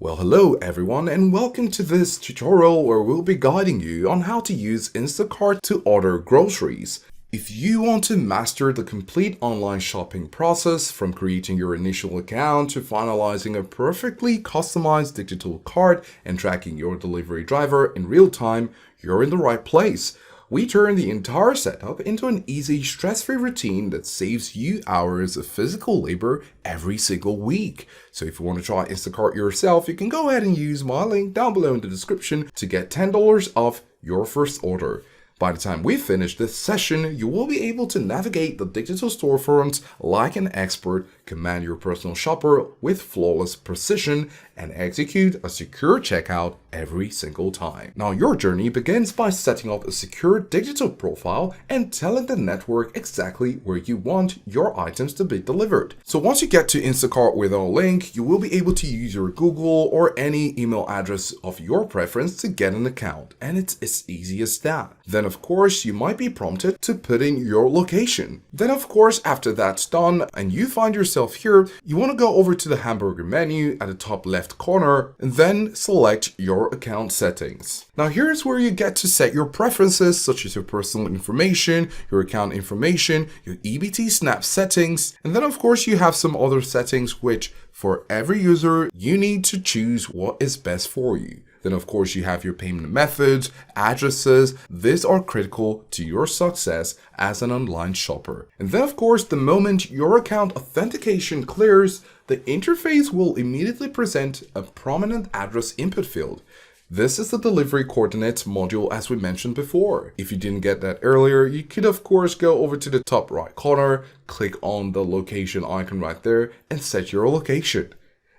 Well, hello everyone and welcome to this tutorial where we'll be guiding you on how to use Instacart to order groceries. If you want to master the complete online shopping process from creating your initial account to finalizing a perfectly customized digital cart and tracking your delivery driver in real time, you're in the right place. We turn the entire setup into an easy, stress-free routine that saves you hours of physical labor every single week. So if you want to try Instacart yourself, you can go ahead and use my link down below in the description to get $10 off your first order. By the time we finish this session, you will be able to navigate the digital storefront like an expert, command your personal shopper with flawless precision, and execute a secure checkout every single time. Now, your journey begins by setting up a secure digital profile and telling the network exactly where you want your items to be delivered. So once you get to Instacart with our link, you will be able to use your Google or any email address of your preference to get an account, and it's as easy as that. Then of course, you might be prompted to put in your location. Then of course, after that's done and you find yourself here, you want to go over to the hamburger menu at the top left corner and then select your account settings. Now here's where you get to set your preferences such as your personal information, your account information, your EBT Snap settings, and then of course you have some other settings which for every user you need to choose what is best for you. Then of course you have your payment methods, addresses. These are critical to your success as an online shopper. And then of course the moment your account authentication clears, the interface will immediately present a prominent address input field. This is the delivery coordinates module as we mentioned before. If you didn't get that earlier, you could of course go over to the top right corner, click on the location icon right there and set your location.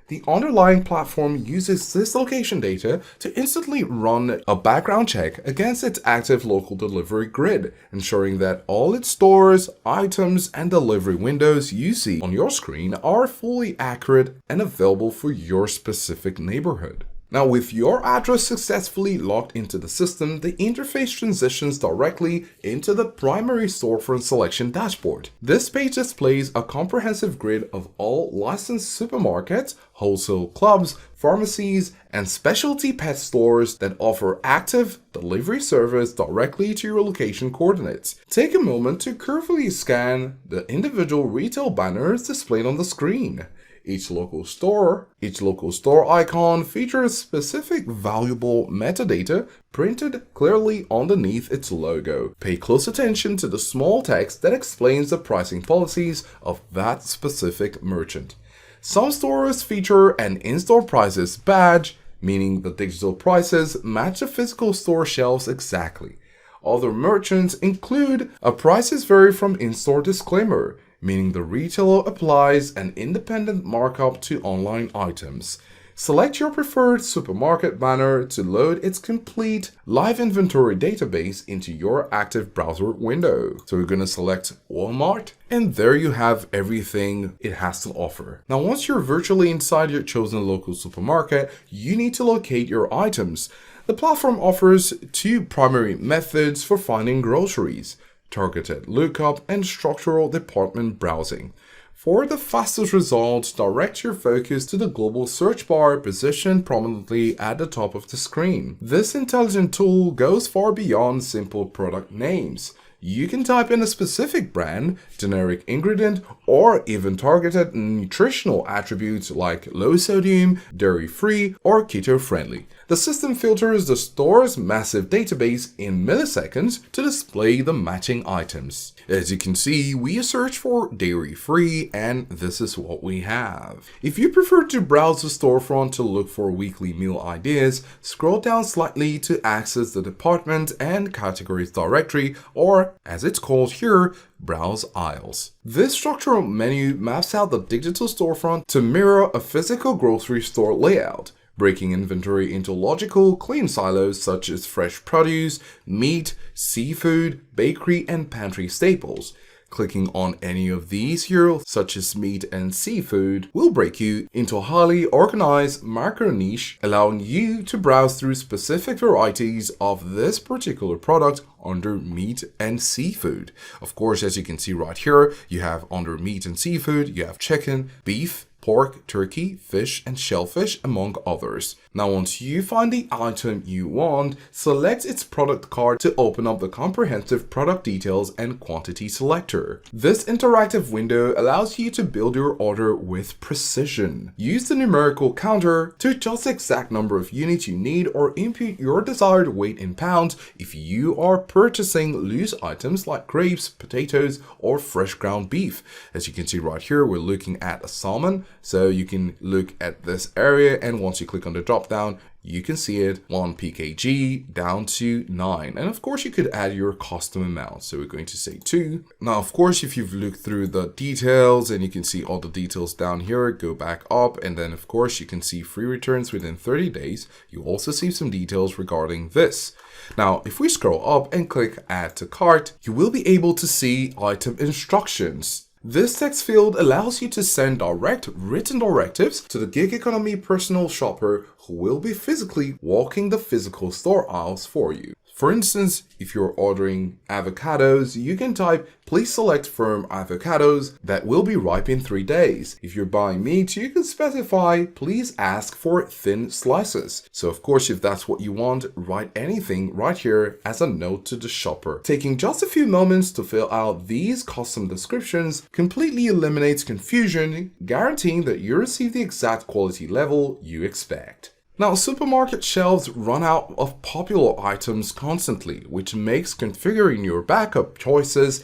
The underlying platform uses this location data to instantly run a background check against its active local delivery grid, ensuring that all its stores, items, and delivery windows you see on your screen are fully accurate and available for your specific neighborhood. Now, with your address successfully logged into the system, the interface transitions directly into the primary storefront selection dashboard. This page displays a comprehensive grid of all licensed supermarkets, wholesale clubs, pharmacies, and specialty pet stores that offer active delivery service directly to your location coordinates. Take a moment to carefully scan the individual retail banners displayed on the screen. Each local store icon features specific valuable metadata printed clearly underneath its logo. Pay close attention to the small text that explains the pricing policies of that specific merchant. Some stores feature an in-store prices badge, meaning the digital prices match the physical store shelves exactly. Other merchants include a prices vary from in-store disclaimer, meaning the retailer applies an independent markup to online items. Select your preferred supermarket banner to load its complete live inventory database into your active browser window. So we're going to select Walmart, and there you have everything it has to offer. Now, once you're virtually inside your chosen local supermarket, you need to locate your items. The platform offers two primary methods for finding groceries: targeted lookup and structural department browsing. For the fastest results, direct your focus to the global search bar positioned prominently at the top of the screen. This intelligent tool goes far beyond simple product names. You can type in a specific brand, generic ingredient, or even targeted nutritional attributes like low sodium, dairy-free, or keto-friendly. The system filters the store's massive database in milliseconds to display the matching items. As you can see, we search for dairy-free and this is what we have. If you prefer to browse the storefront to look for weekly meal ideas, scroll down slightly to access the department and categories directory, or as it's called here, browse aisles. This structural menu maps out the digital storefront to mirror a physical grocery store layout, breaking inventory into logical, clean silos such as fresh produce, meat, seafood, bakery, and pantry staples. Clicking on any of these here, such as meat and seafood, will break you into a highly organized macro niche, allowing you to browse through specific varieties of this particular product under meat and seafood. Of course, as you can see right here, you have under meat and seafood, you have chicken, beef, pork, turkey, fish, and shellfish, among others. Now, once you find the item you want, select its product card to open up the comprehensive product details and quantity selector. This interactive window allows you to build your order with precision. Use the numerical counter to adjust the exact number of units you need or input your desired weight in pounds if you are purchasing loose items like grapes, potatoes, or fresh ground beef. As you can see right here, we're looking at a salmon, so you can look at this area, and once you click on the drop down, you can see it 1 pkg down to 9. And of course, you could add your custom amount. So we're going to say 2. Now, of course, if you've looked through the details and you can see all the details down here, go back up. And then, of course, you can see free returns within 30 days. You also see some details regarding this. Now, if we scroll up and click add to cart, you will be able to see item instructions. This text field allows you to send direct written directives to the gig economy personal shopper who will be physically walking the physical store aisles for you. For instance, if you're ordering avocados, you can type, please select firm avocados that will be ripe in 3 days. If you're buying meat, you can specify, please ask for thin slices. So of course, if that's what you want, write anything right here as a note to the shopper. Taking just a few moments to fill out these custom descriptions completely eliminates confusion, guaranteeing that you receive the exact quality level you expect. Now, supermarket shelves run out of popular items constantly, which makes configuring your backup choices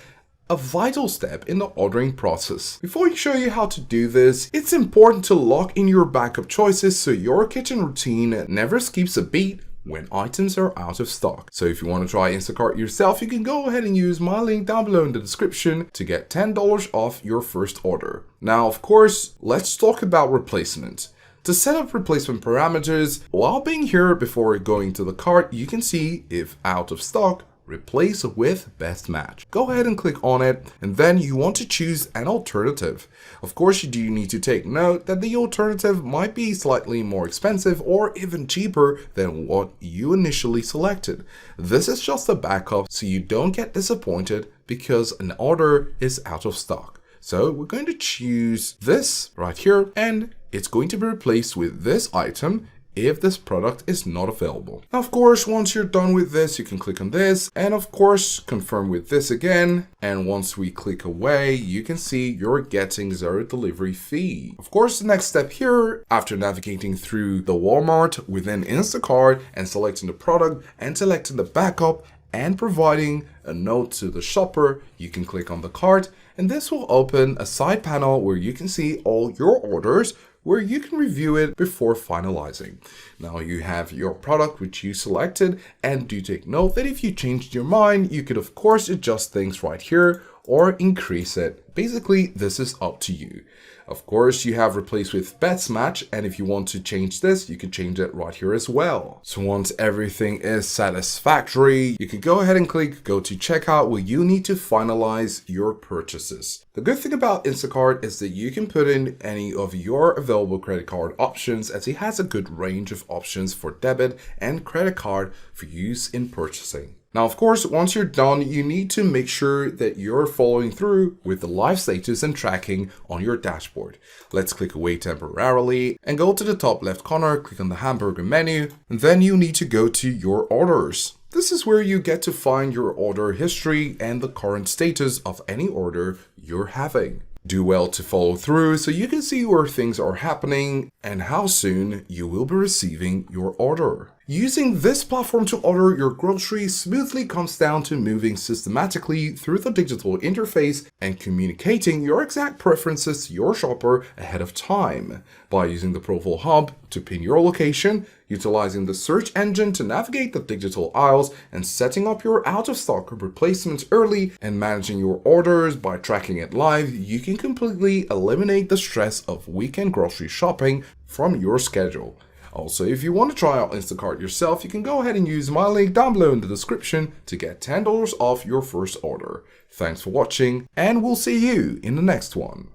a vital step in the ordering process. Before I show you how to do this, it's important to lock in your backup choices so your kitchen routine never skips a beat when items are out of stock. So if you want to try Instacart yourself, you can go ahead and use my link down below in the description to get $10 off your first order. Now, of course, let's talk about replacement. To set up replacement parameters, while being here before going to the cart, you can see if out of stock, replace with best match. Go ahead and click on it, and then you want to choose an alternative. Of course, you do need to take note that the alternative might be slightly more expensive or even cheaper than what you initially selected. This is just a backup so you don't get disappointed because an order is out of stock. So we're going to choose this right here, and it's going to be replaced with this item if this product is not available. Now, of course, once you're done with this, you can click on this and of course confirm with this again. And once we click away, you can see you're getting 0 delivery fee. Of course, the next step here, after navigating through the Walmart within Instacart and selecting the product and selecting the backup and providing a note to the shopper, you can click on the cart, and this will open a side panel where you can see all your orders, where you can review it before finalizing. Now you have your product which you selected, and do take note that if you changed your mind, you could of course adjust things right here or increase it. Basically, this is up to you. Of course, you have replaced with best match, and if you want to change this, you can change it right here as well. So once everything is satisfactory, you can go ahead and click go to checkout where you need to finalize your purchases. The good thing about Instacart is that you can put in any of your available credit card options, as it has a good range of options for debit and credit card for use in purchasing. Now, of course, once you're done, you need to make sure that you're following through with the live status and tracking on your dashboard. Let's click away temporarily and go to the top left corner, click on the hamburger menu, and then you need to go to your orders. This is where you get to find your order history and the current status of any order you're having. Do well to follow through so you can see where things are happening and how soon you will be receiving your order. Using this platform to order your groceries smoothly comes down to moving systematically through the digital interface and communicating your exact preferences to your shopper ahead of time. By using the Profile Hub to pin your location, utilizing the search engine to navigate the digital aisles, and setting up your out-of-stock replacements early and managing your orders by tracking it live, you can completely eliminate the stress of weekend grocery shopping from your schedule. Also, if you want to try out Instacart yourself, you can go ahead and use my link down below in the description to get $10 off your first order. Thanks for watching, and we'll see you in the next one.